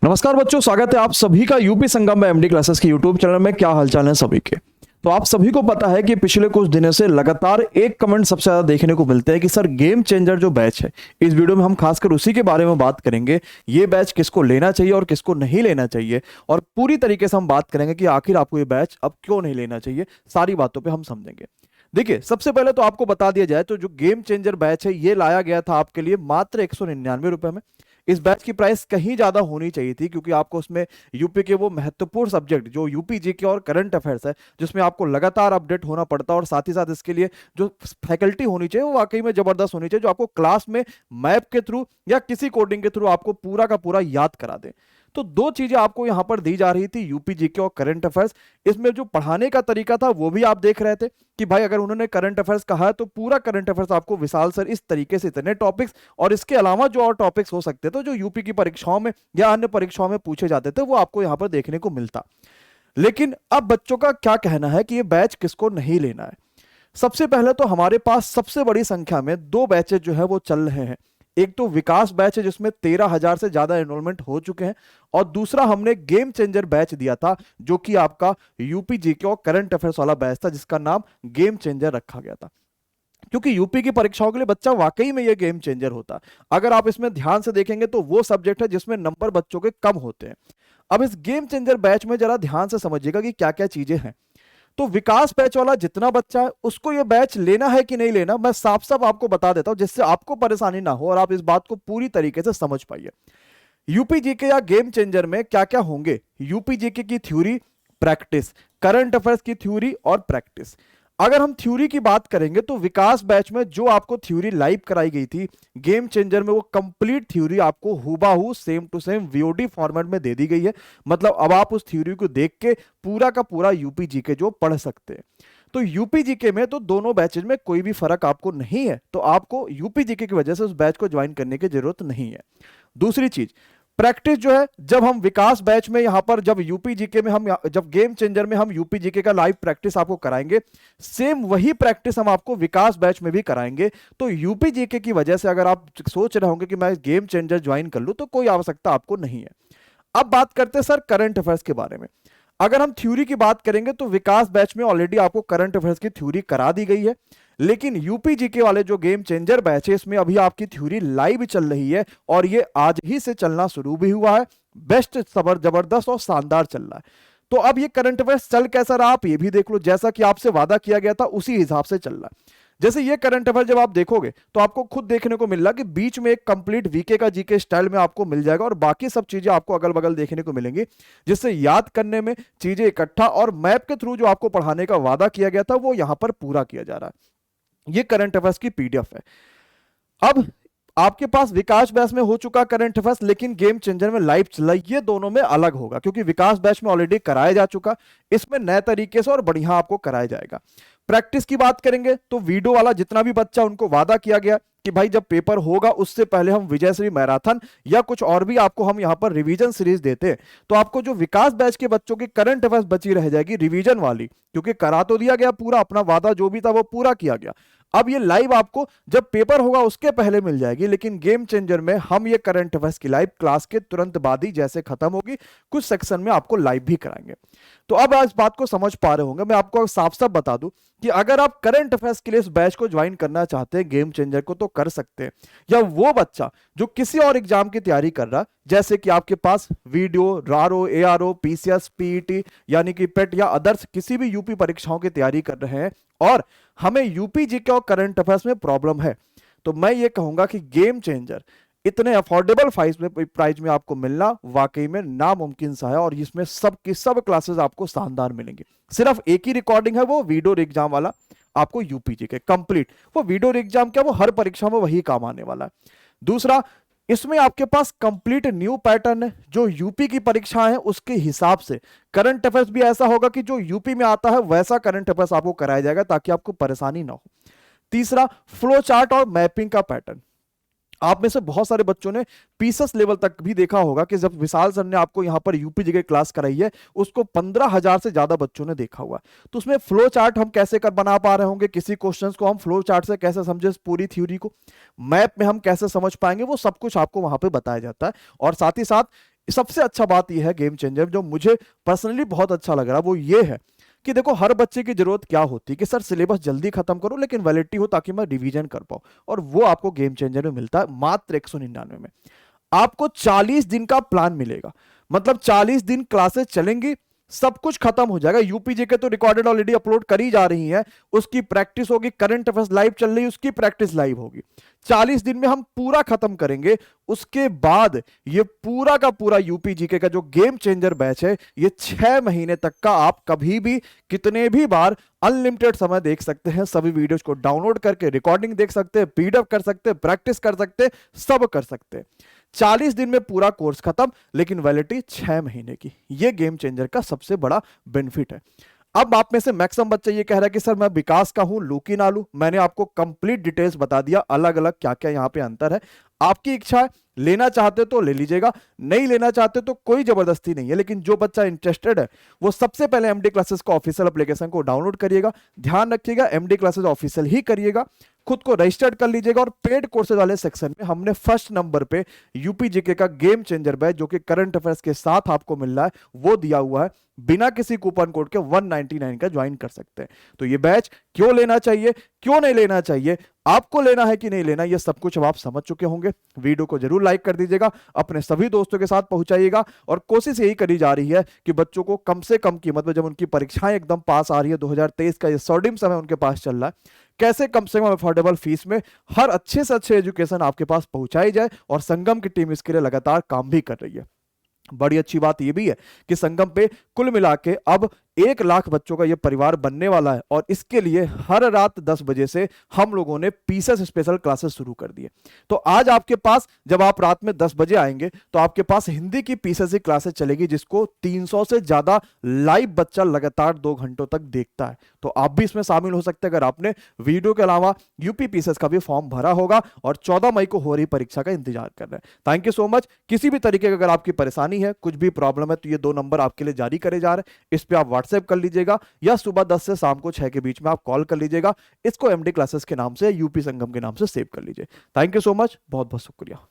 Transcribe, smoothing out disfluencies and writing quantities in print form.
नमस्कार बच्चों, स्वागत है आप सभी का यूपी संगम में एमडी क्लासेस की यूट्यूब चैनल में। क्या हालचाल है सभी के। तो आप सभी को पता है कि पिछले कुछ दिनों से लगातार एक कमेंट सबसे ज्यादा देखने को मिलते हैं कि सर गेम चेंजर जो बैच है, इस वीडियो में हम खासकर उसी के बारे में बात करेंगे। ये बैच किसको लेना चाहिए और किसको नहीं लेना चाहिए, और पूरी तरीके से हम बात करेंगे कि आखिर आपको ये बैच अब क्यों नहीं लेना चाहिए। सारी बातों पर हम समझेंगे। देखिए, सबसे पहले तो आपको बता दिया जाए तो जो गेम चेंजर बैच है ये लाया गया था आपके लिए मात्र 199 रुपए में। इस बैच की प्राइस कहीं ज्यादा होनी चाहिए थी, क्योंकि आपको उसमें यूपी के वो महत्वपूर्ण सब्जेक्ट जो यूपी जीके और करंट अफेयर्स है, जिसमें आपको लगातार अपडेट होना पड़ता है, और साथ ही साथ इसके लिए जो फैकल्टी होनी चाहिए वो वाकई में जबरदस्त होनी चाहिए, जो आपको क्लास में मैप के थ्रू या किसी कोडिंग के थ्रू आपको पूरा का पूरा याद करा दे। तो दो चीजें आपको यहां पर दी जा रही थी, यूपी जीके और करंट अफेयर्स। इसमें जो पढ़ाने का तरीका था वो भी आप देख रहे थे कि भाई अगर उन्होंने करंट अफेयर्स कहा है तो पूरा करंट अफेयर्स आपको विशाल सर इस तरीके से इतने टॉपिक्स और इसके अलावा जो और टॉपिक्स हो सकते थे जो यूपी की परीक्षाओं में या अन्य परीक्षाओं में पूछे जाते थे वो आपको यहां पर देखने को मिलता। लेकिन अब बच्चों का क्या कहना है कि ये बैच किसको नहीं लेना है। सबसे पहले तो हमारे पास सबसे बड़ी संख्या में दो बैचेज जो है वो चल रहे हैं। एक तो विकास बैच है जिसमें 13,000 से ज्यादा एनरोलमेंट हो चुके हैं, और दूसरा हमने गेम चेंजर बैच दिया था जो कि आपका यूपी जीके और करंट अफेयर्स वाला बैच था, जिसका नाम गेम चेंजर रखा गया था। क्योंकि यूपी की परीक्षाओं के लिए बच्चा वाकई में ये गेम चेंजर होता। अगर आप इसमें ध्यान से देखेंगे तो वो सब्जेक्ट है जिसमें नंबर बच्चों के कम होते हैं। अब इस गेम चेंजर बैच में जरा ध्यान से समझिएगा कि क्या क्या चीजें हैं। तो विकास बैच वाला जितना बच्चा है उसको ये बैच लेना है कि नहीं लेना, मैं साफ साफ आपको बता देता हूं, जिससे आपको परेशानी ना हो और आप इस बात को पूरी तरीके से समझ पाइए। यूपी जीके या गेम चेंजर में क्या क्या होंगे। यूपी जीके की थ्योरी, प्रैक्टिस, करंट अफेयर्स की थ्योरी और प्रैक्टिस। अगर हम थ्योरी की बात करेंगे तो विकास बैच में जो आपको थ्योरी लाइव कराई गई थी, गेम चेंजर में वो कंप्लीट थ्योरी आपको हूबहू same to same VOD format में दे दी गई है। मतलब अब आप उस थ्योरी को देख के पूरा का पूरा यूपी जीके जो पढ़ सकते हैं। तो यूपी जीके में तो दोनों बैचेज में कोई भी फर्क आपको नहीं है, तो आपको यूपी जीके की वजह से उस बैच को ज्वाइन करने की जरूरत नहीं है। दूसरी चीज, प्रैक्टिस जो है, जब हम विकास बैच में यहां पर जब यूपी जीके में हम जब गेम चेंजर में हम यूपी जीके का लाइव प्रैक्टिस आपको कराएंगे, सेम वही प्रैक्टिस हम आपको विकास बैच में भी कराएंगे। तो यूपी जीके की वजह से अगर आप सोच रहे होंगे कि मैं गेम चेंजर ज्वाइन कर लूं, तो कोई आवश्यकता आपको नहीं है। अब बात करते हैं सर करंट अफेयर्स के बारे में। अगर हम थ्योरी की बात करेंगे तो विकास बैच में ऑलरेडी आपको करंट अफेयर्स की थ्योरी करा दी गई है, लेकिन यूपी जीके वाले जो गेम चेंजर बैच है इसमें अभी आपकी थ्योरी लाइव चल रही है, और ये आज ही से चलना शुरू भी हुआ है। बेस्ट, सबर, जबरदस्त और शानदार चल रहा है। तो अब ये करंट अफेयर्स चल कैसा रहा आप ये भी देख लो। जैसा कि आपसे वादा किया गया था उसी हिसाब से चल रहा है। जैसे ये करंट अफेयर जब आप देखोगे तो आपको खुद देखने को मिल रहा कि बीच में एक कंप्लीट वीके का जीके स्टाइल में आपको मिल जाएगा, और बाकी सब चीजें आपको अगल बगल देखने को मिलेंगी, जिससे याद करने में चीजें इकट्ठा और मैप के थ्रू जो आपको पढ़ाने का वादा किया गया था वो यहां पर पूरा किया जा रहा है। ये करंट अफेयर्स की पीडीएफ है। अब आपके पास विकास बैच में हो चुका करंट अफेयर्स, लेकिन गेम चेंजर में लाइव चला, ये दोनों में अलग होगा, क्योंकि विकास बैच में ऑलरेडी कराया जा चुका, इसमें नए तरीके से और बढ़िया आपको कराया जाएगा। प्रैक्टिस की बात करेंगे तो वीडियो वाला जितना भी बच्चा, उनको वादा किया गया कि भाई जब पेपर होगा उससे पहले हम विजयश्री मैराथन या कुछ और भी आपको हम यहां पर रिवीजन सीरीज देते हैं। तो आपको जो विकास बैच के बच्चों की करंट अफेयर्स बची रह जाएगी रिवीजन वाली, क्योंकि करा तो दिया गया पूरा, अपना वादा जो भी था वो पूरा किया गया। अब ये लाइव आपको जब पेपर होगा उसके पहले मिल जाएगी, लेकिन गेम चेंजर में हम ये करंट अफेयर्स की लाइव क्लास के तुरंत बाद ही जैसे खत्म होगी कुछ सेक्शन में आपको लाइव भी कराएंगे। तो अब इस बात को समझ पा रहे होंगे। मैं आपको साफ साफ बता दूं कि अगर आप करंट अफेयर्स के लिए इस बैच को ज्वाइन करना चाहते हैं गेम चेंजर को, तो कर सकते हैं। या वो बच्चा जो किसी और एग्जाम की तैयारी कर रहा, जैसे कि आपके पास वीडियो, रारो, एआरओ, पीसीएस, पीईटी यानी कि पेट या अदर्स किसी भी यूपी परीक्षाओं की तैयारी कर रहे हैं, और हमें यूपी जीके और करंट अफेयर्स में प्रॉब्लम है, तो मैं ये कहूंगा कि गेम चेंजर इतने अफोर्डेबल प्राइस में आपको मिलना वाकई में नामुमकिन सा है, और इसमें सब की सब क्लासेस आपको शानदार मिलेंगी। सिर्फ एक ही रिकॉर्डिंग है, वो वीडियो एग्जाम वाला आपको यूपी जीके कंप्लीट, वो वीडियो एग्जाम क्या, वो हर परीक्षा में वही काम आने वाला है। दूसरा, इसमें आपके पास कंप्लीट न्यू पैटर्न है, जो यूपी की परीक्षा है उसके हिसाब से करंट अफेयर्स भी ऐसा होगा कि जो यूपी में आता है वैसा करंट अफेयर्स आपको कराया जाएगा, ताकि आपको परेशानी ना हो। तीसरा, फ्लो चार्ट और मैपिंग का पैटर्न। आप में से बहुत सारे बच्चों ने पीसेस लेवल तक भी देखा होगा कि जब विशाल सर ने आपको यहां पर यूपी जीके क्लास कराई है, उसको 15,000 से ज्यादा बच्चों ने देखा हुआ। तो उसमें फ्लो चार्ट हम कैसे कर बना पा रहे होंगे, किसी क्वेश्चंस को हम फ्लो चार्ट से कैसे समझे, पूरी थ्योरी को मैप में हम कैसे समझ पाएंगे, वो सब कुछ आपको वहां पे बताया जाता है। और साथ ही साथ सबसे अच्छा बात यह है गेम चेंजर जो मुझे पर्सनली बहुत अच्छा लग रहा है वो ये है कि देखो हर बच्चे की जरूरत क्या होती है कि सर सिलेबस जल्दी खत्म करो लेकिन वैलिडिटी हो ताकि मैं रिवीजन कर पाऊं, और वो आपको गेम चेंजर में मिलता है मात्र 199 में। आपको 40 दिन का प्लान मिलेगा, मतलब 40 दिन क्लासेस चलेंगी, सब कुछ खत्म हो जाएगा। यूपीजे के तो रिकॉर्डेड ऑलरेडी अपलोड करी जा रही है, उसकी प्रैक्टिस होगी, करंट अफेयर्स लाइव चल रही है उसकी प्रैक्टिस लाइव होगी। 40 दिन में हम पूरा खत्म करेंगे। उसके बाद ये पूरा का पूरा यूपीजीके का जो गेम चेंजर बैच है ये 6 महीने तक का आप कभी भी कितने भी बार अनलिमिटेड समय देख सकते हैं। सभी वीडियोज को डाउनलोड करके रिकॉर्डिंग देख सकते हैं, पीडीएफ कर सकते हैं, प्रैक्टिस कर सकते हैं, सब कर सकते हैं। 40 दिन में पूरा कोर्स खत्म, लेकिन वैलिडिटी 6 महीने की। ये गेम चेंजर का सबसे बड़ा बेनिफिट है। अब आप में से मैक्सिमम बच्चे ये कह रहा है कि सर मैं विकास का हूं, लू की ना लू। मैंने आपको कंप्लीट डिटेल्स बता दिया, अलग अलग क्या क्या यहां पे अंतर है। आपकी इच्छा है, लेना चाहते तो ले लीजिएगा, नहीं लेना चाहते तो कोई जबरदस्ती नहीं है। लेकिन जो बच्चा इंटरेस्टेड है वो सबसे पहले एमडी क्लासेस का ऑफिशियल एप्लीकेशन को डाउनलोड करिएगा। ध्यान रखिएगा एमडी क्लासेस ऑफिशियल ही करिएगा, खुद को रजिस्टर्ड कर लीजिएगा। और पेड कोर्सेज वाले सेक्शन में हमने फर्स्ट नंबर पे यूपीजीके का गेम चेंजर बैच जो कि करंट अफेयर्स के साथ आपको मिल रहा है वो दिया हुआ है। बिना किसी कूपन कोड के 199 का ज्वाइन कर सकते हैं। तो ये बैच क्यों लेना चाहिए, क्यों नहीं लेना चाहिए, आपको लेना है कि नहीं लेना, ये सब कुछ अब आप समझ चुके होंगे। वीडियो को जरूर लाइक कर दीजिएगा, अपने सभी दोस्तों के साथ पहुंचाइएगा। और कोशिश यही करी जा रही है कि बच्चों को कम से कम कीमत में, जब उनकी परीक्षाएं एकदम पास आ रही है, 2023 का ये स्वर्णिम समय उनके पास चल रहा है, कैसे कम से कम अफोर्डेबल फीस में हर अच्छे से अच्छे एजुकेशन आपके पास पहुंचाई जाए। और संगम की टीम इसके लिए लगातार काम भी कर रही है। बड़ी अच्छी बात यह भी है कि संगम पे कुल मिला के अब 1 लाख बच्चों का यह परिवार बनने वाला है। और इसके लिए हर रात 10 बजे से हम लोगों ने पीसेस स्पेशल क्लासेस शुरू कर दिए। तो आज आपके पास जब आप रात में 10 बजे आएंगे तो आपके पास हिंदी की पीसेस की क्लासेस चलेगी, जिसको 300 से ज्यादा लाइव बच्चा लगातार 2 घंटों तक देखता है। तो आप भी इसमें शामिल हो सकते हैं अगर आपने वीडियो के अलावा यूपी पीसेस का भी फॉर्म भरा होगा और 14 मई को हो रही परीक्षा का इंतजार कर रहे हैं। Thank you so much. किसी भी तरीके की अगर आपकी परेशानी है, कुछ भी प्रॉब्लम है, तो ये 2 नंबर आपके लिए जारी करे जा रहे हैं, इस पे आप व्हाट्सएप कर लीजिएगा या सुबह 10 से शाम को 6 के बीच में आप कॉल कर लीजिएगा। इसको एमडी क्लासेस के नाम से, यूपी संगम के नाम से सेव कर लीजिए। थैंक यू सो मच, बहुत बहुत शुक्रिया।